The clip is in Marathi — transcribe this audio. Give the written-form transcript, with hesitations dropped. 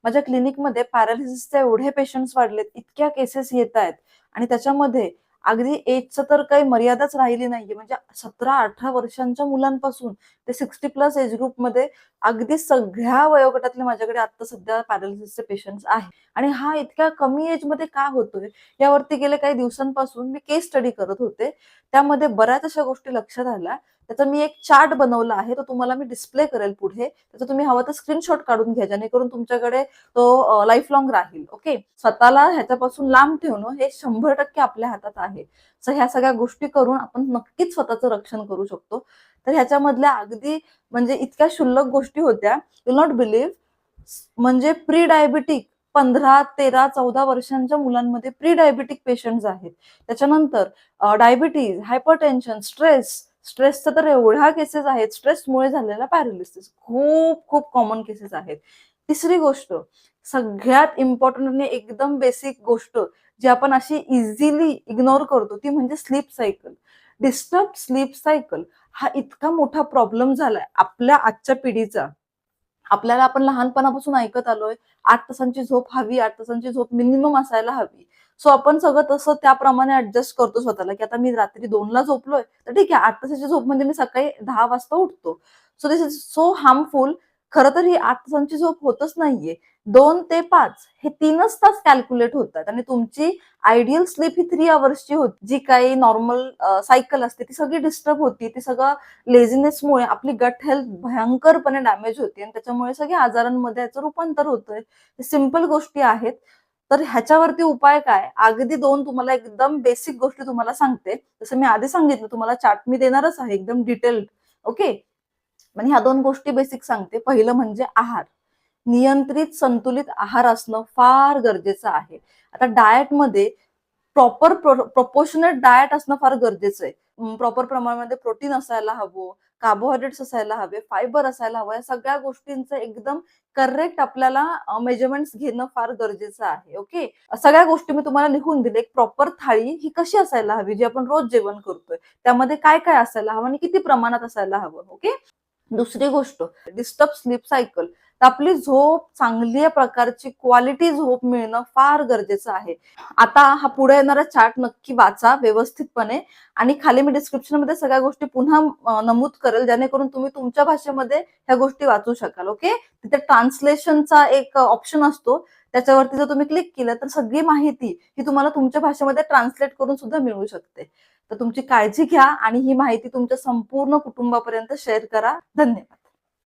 माझ्या क्लिनिकमध्ये पॅरालिसिसचे एवढे पेशंट्स वाढलेत, इतक्या केसेस येत आहेत आणि त्याच्यामध्ये अगदी एजचं तर काही मर्यादाच राहिली नाहीये. म्हणजे 17-18 वर्षांच्या मुलांपासून ते 60+ एज ग्रुपमध्ये अगदी सगळ्या वयोगटातले माझ्याकडे आता सध्या पॅरालिसिसचे पेशंट्स आहेत. आणि हा इतक्या कमी एजमध्ये का होतोय यावरती गेले काही दिवसांपासून मी केस स्टडी करत होते. त्यामध्ये बऱ्याच अशा गोष्टी लक्षात आल्या. त्याचा मी एक चार्ट बनवला आहे, तो तुम्हाला मी डिस्प्ले करेल पुढे. त्याचा तुम्ही हवं तर स्क्रीनशॉट काढून घ्या, जेणेकरून तुमच्याकडे तो लाईफ लॉंग राहील. ओके. स्वतःला ह्याच्यापासून लांब ठेवणं हे 100% आपल्या हातात आहे. सो ह्या सगळ्या गोष्टी करून आपण नक्कीच स्वतःचं रक्षण करू शकतो. तर ह्याच्यामधल्या अगदी म्हणजे इतक्या क्षुल्लक गोष्टी होत्या, यू नॉट बिलीव्ह. म्हणजे प्री डायबिटिक 15, 13, 14 वर्षांच्या मुलांमध्ये प्री डायबिटिक पेशंट्स आहेत. त्याच्यानंतर डायबिटीज, हायपरटेन्शन, स्ट्रेसचं तर एवढ्या केसेस आहेत. स्ट्रेसमुळे झालेला पॅरालिसिस खूप खूप कॉमन केसेस आहेत. तिसरी गोष्ट, सगळ्यात इम्पॉर्टंट आणि एकदम बेसिक गोष्ट जी आपण अशी इझिली इग्नोर करतो, ती म्हणजे sleep cycle. Disturb sleep cycle हा इतका मोठा प्रॉब्लेम झालाय आपल्या आजच्या पिढीचा. आपल्याला आपण लहानपणापासून ऐकत आलोय 8 तासांची झोप हवी, 8 तासांची झोप मिनिमम असायला हवी. सो आपण सगळं तसं त्याप्रमाणे ऍडजस्ट करतो स्वतःला, की आता मी रात्री 2ला झोपलोय तर ठीक आहे, 8 तासाची झोप म्हणजे मी सकाळी 10 वाजता उठतो. So this is so harmful. खरं तर ही 8 तासांची झोप होतच नाहीये. 2 ते 5 हे 3च तास कॅल्क्युलेट होतात आणि तुमची आयडियल स्लीप ही 3 अवर्सची होती. जी काही नॉर्मल सायकल असते ती सगळी डिस्टर्ब होती. ती सगळं लेझीनेसमुळे आपली गट हेल्थ भयंकरपणे डॅमेज होते आणि त्याच्यामुळे सगळ्या आजारांमध्ये याचं रूपांतर होतंय. सिंपल गोष्टी आहेत. तर ह्याच्यावरती उपाय काय? अगदी 2 तुम्हाला एकदम बेसिक गोष्टी तुम्हाला सांगते. जसं मी आधी सांगितलं, तुम्हाला चार्ट मी देणारच आहे एकदम डिटेल्ड. ओके. पण ह्या 2 गोष्टी बेसिक सांगते. पहिलं म्हणजे आहार. नियंत्रित संतुलित आहार असणं फार गरजेचं आहे. आता डाएटमध्ये प्रॉपर प्रपोर्शनेट डाएट असणं फार गरजेचं आहे. प्रॉपर प्रमाणामध्ये प्रोटीन असायला हवं, कार्बोहायड्रेट्स असायला हवे, फायबर असायला हवं. या सगळ्या गोष्टींचं एकदम करेक्ट आपल्याला मेजरमेंट्स घेणं फार गरजेचं आहे. ओके. सगळ्या गोष्टी मी तुम्हाला लिहून दिले. एक प्रॉपर थाळी ही कशी असायला हवी, जी आपण रोज जेवण करतोय. त्यामध्ये काय काय असायला हवं आणि किती प्रमाणात असायला हवं. ओके. दुसरी गोष्ट, डिस्टर्ब स्लीप सायकल. तर आपली झोप चांगल्या प्रकारची क्वालिटी झोप मिळणं फार गरजेचं आहे. आता हा पुढे येणारा चार्ट नक्की वाचा व्यवस्थितपणे आणि खाली मी डिस्क्रिप्शनमध्ये सगळ्या गोष्टी पुन्हा नमूद करेल, जेणेकरून तुम्ही तुमच्या भाषेमध्ये ह्या गोष्टी वाचू शकाल. ओके. तिथे ट्रान्सलेशनचा एक ऑप्शन असतो, त्याच्यावरती जर तुम्ही क्लिक केलं तर सगळी माहिती ही तुम्हाला तुमच्या भाषेमध्ये ट्रान्सलेट करून सुद्धा मिळू शकते. तर तुमची काळजी घ्या आणि ही माहिती तुमच्या संपूर्ण कुटुंबापर्यंत शेअर करा. धन्यवाद.